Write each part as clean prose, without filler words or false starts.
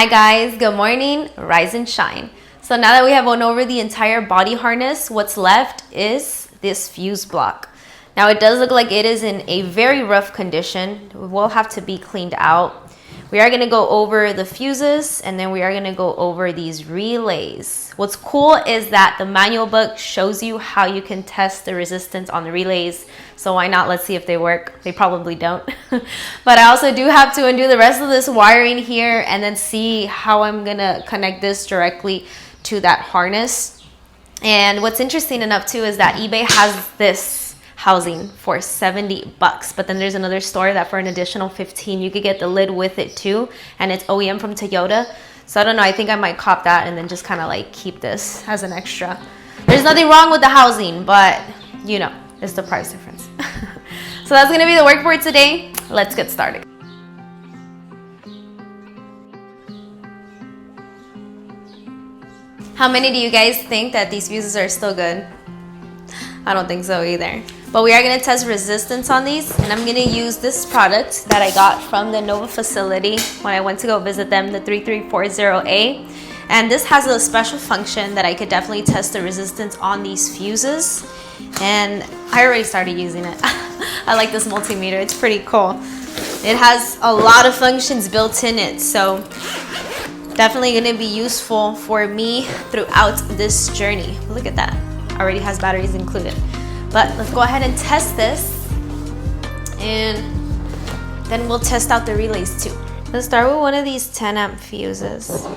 Hi guys, good morning, rise and shine. So now that we have gone over the entire body harness, what's left is this fuse block. Now it does look like it is in a very rough condition. It will have to be cleaned out. We are going to go over the fuses and then we are going to go over these relays. What's cool is that the manual book shows you how you can test the resistance on the relays. So why not? Let's see if they work. They probably don't. But I also do have to undo the rest of this wiring here and then see how I'm going to connect this directly to that harness. And what's interesting enough too is that eBay has this housing for $70, but then there's another store that for an additional $15 you could get the lid with it too, and it's OEM from Toyota. So I don't know, I think I might cop that and then just kind of like keep this as an extra. There's nothing wrong with the housing, but you know, it's the price difference. So that's gonna be the work for today. Let's get started. How many do you guys think that these fuses are still good? I don't think so either. But we are going to test resistance on these, and I'm going to use this product that I got from the Innova facility when I went to go visit them, the 3340A. And this has a special function that I could definitely test the resistance on these fuses. And I already started using it. I like this multimeter. It's pretty cool. It has a lot of functions built in it, so definitely going to be useful for me throughout this journey. Look at that. Already has batteries included. But let's go ahead and test this, and then we'll test out the relays too. Let's start with one of these 10 amp fuses,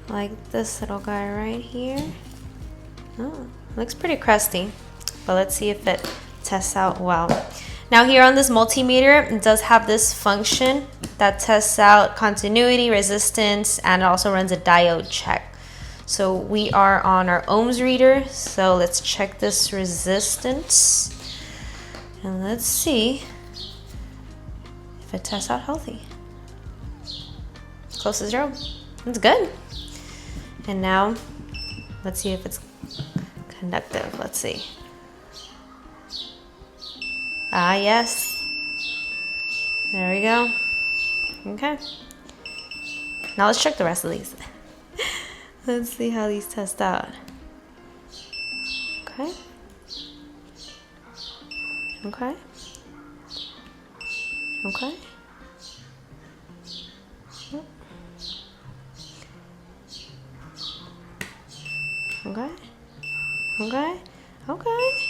like this little guy right here. Oh, looks pretty crusty, but let's see if it tests out well. Now here on this multimeter, it does have this function that tests out continuity, resistance, and it also runs a diode check. So we are on our ohms reader, so let's check this resistance and let's see if it tests out healthy. Close to 0. That's good. And now let's see if it's conductive. Let's see. Ah, yes. There we go. Okay. Now let's check the rest of these. Let's see how these test out. Okay. Okay. Okay. Okay. Okay. Okay.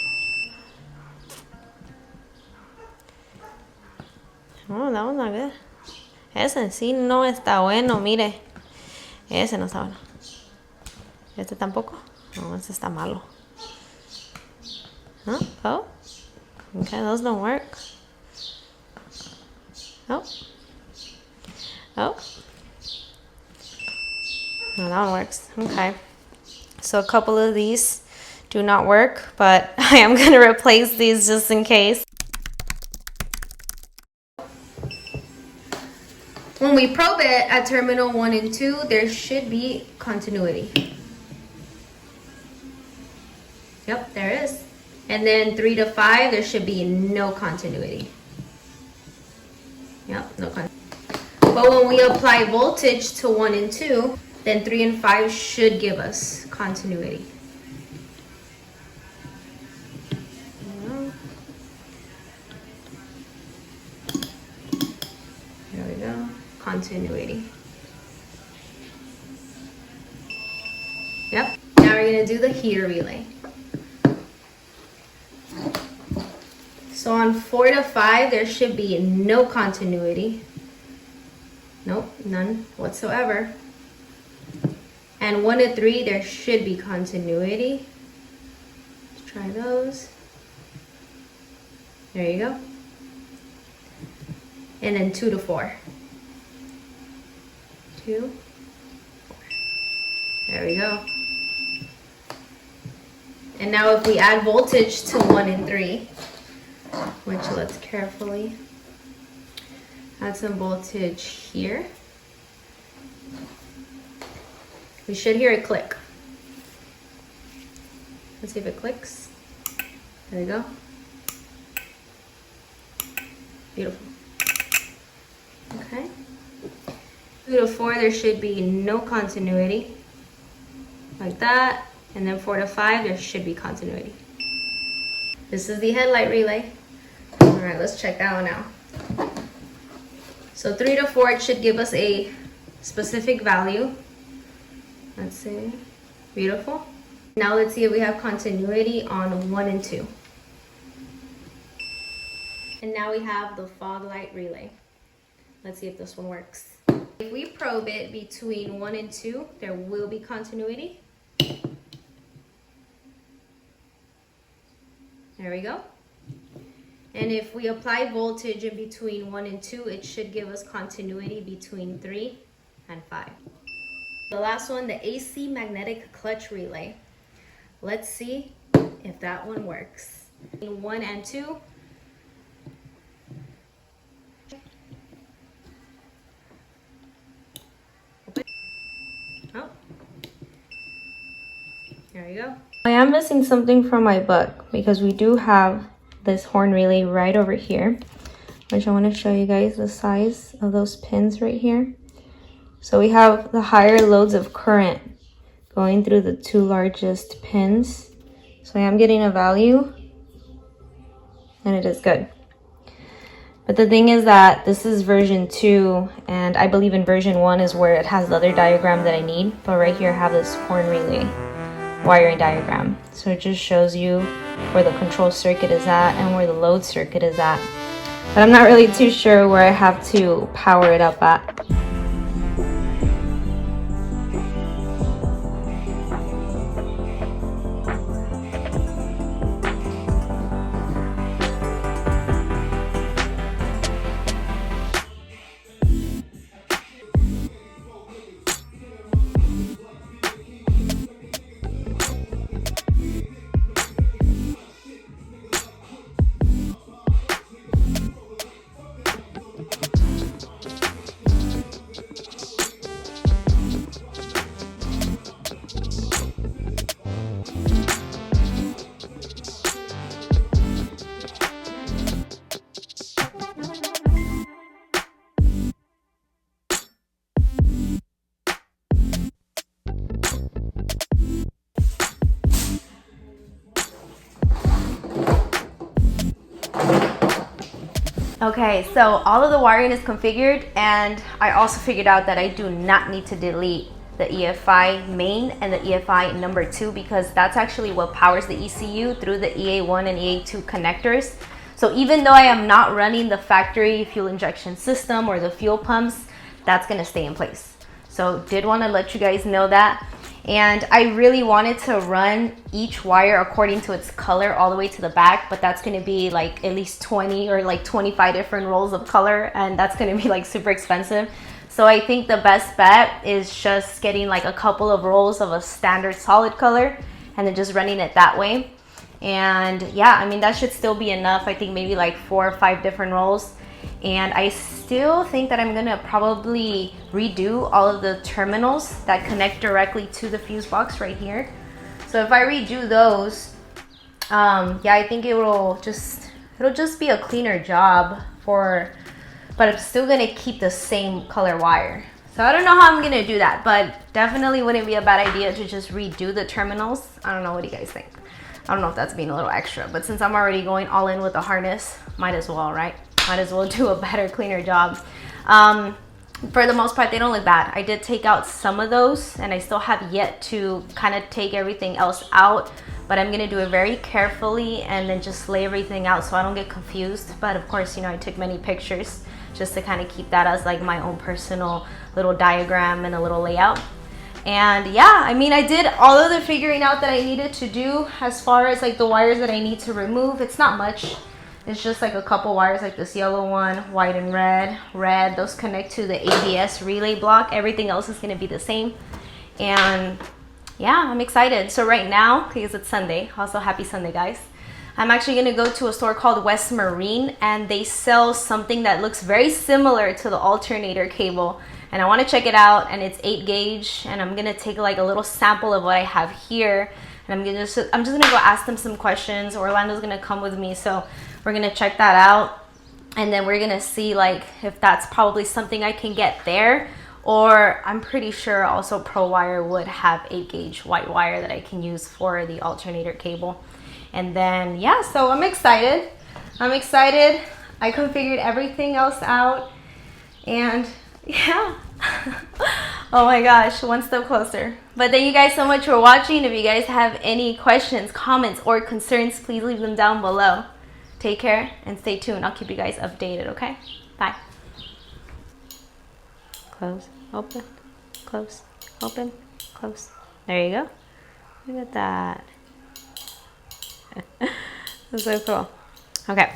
Oh, that one's not good. Ese sí no está bueno, mire. Ese no está bueno. Este tampoco. No, este está malo. Huh? Oh. Okay, those don't work. Oh. Oh. No, that one works. Okay. So a couple of these do not work, but I am going to replace these just in case. When we probe it at terminal 1 and 2, there should be continuity. Yep, there is. And then 3 to 5, there should be no continuity. Yep, no continuity. But when we apply voltage to 1 and 2, then 3 and 5 should give us continuity. There we go. Continuity. Yep. Now we're going to do the heater relay. So on 4 to 5, there should be no continuity. Nope, none whatsoever. And 1 to 3, there should be continuity. Let's try those. There you go. And then 2 to 4. 2, 4. There we go. And now if we add voltage to 1 and 3, which let's carefully add some voltage here, we should hear it click. Let's see if it clicks. There we go. Beautiful. Okay. 2 to 4, there should be no continuity. Like that. And then 4 to 5, there should be continuity. This is the headlight relay. All right, let's check that one out. So 3 to 4, it should give us a specific value. Let's see. Beautiful. Now let's see if we have continuity on 1 and 2. And now we have the fog light relay. Let's see if this one works. If we probe it between 1 and 2, there will be continuity. There we go. And if we apply voltage in between 1 and 2, it should give us continuity between 3 and 5. The last one, the AC magnetic clutch relay. Let's see if that one works. In 1 and 2. Oh. There we go. I am missing something from my book because we do have this horn relay right over here, which I want to show you guys the size of those pins right here. So we have the higher loads of current going through the 2 largest pins. So I am getting a value and it is good. But the thing is that this is version 2 and I believe in version 1 is where it has the other diagram that I need. But right here I have this horn relay wiring diagram. So it just shows you where the control circuit is at and where the load circuit is at. But I'm not really too sure where I have to power it up at. Okay, so all of the wiring is configured and I also figured out that I do not need to delete the EFI main and the EFI number 2 because that's actually what powers the ECU through the EA1 and EA2 connectors. So even though I am not running the factory fuel injection system or the fuel pumps, that's gonna stay in place. So did want to let you guys know that. And I really wanted to run each wire according to its color all the way to the back, but that's going to be like at least 20 or like 25 different rolls of color, and that's going to be like super expensive. So I think the best bet is just getting like a couple of rolls of a standard solid color and then just running it that way. And yeah, I mean, that should still be enough. I think maybe like 4 or 5 different rolls. And I still think that I'm gonna probably redo all of the terminals that connect directly to the fuse box right here. So if I redo those, yeah, I think it'll just be a cleaner job but I'm still gonna keep the same color wire. So I don't know how I'm gonna do that, but definitely wouldn't be a bad idea to just redo the terminals. I don't know, what do you guys think? I don't know if that's being a little extra, but since I'm already going all in with the harness, might as well, right? Might as well do a better, cleaner job. For the most part, they don't look bad. I did take out some of those and I still have yet to kind of take everything else out, but I'm gonna do it very carefully and then just lay everything out so I don't get confused. But of course, you know, I took many pictures just to kind of keep that as like my own personal little diagram and a little layout. And yeah, I mean, I did all of the figuring out that I needed to do as far as like the wires that I need to remove. It's not much. It's just like a couple wires like this yellow one, white and red. Those connect to the ABS relay block. Everything else is going to be the same. And yeah, I'm excited. So right now, because it's Sunday, also happy Sunday, guys. I'm actually going to go to a store called West Marine and they sell something that looks very similar to the alternator cable. And I want to check it out, and it's 8 gauge, and I'm going to take like a little sample of what I have here. And I'm just going to go ask them some questions. Orlando's going to come with me, so we're going to check that out. And then we're going to see like if that's probably something I can get there, or I'm pretty sure also ProWire would have 8-gauge white wire that I can use for the alternator cable. And then, yeah, so I'm excited. I configured everything else out, and yeah. Oh my gosh, one step closer. But thank you guys so much for watching. If you guys have any questions, comments, or concerns, please leave them down below. Take care and stay tuned. I'll keep you guys updated, okay? Bye. Close, open, close, open, close. There you go. Look at that. That's so cool. Okay.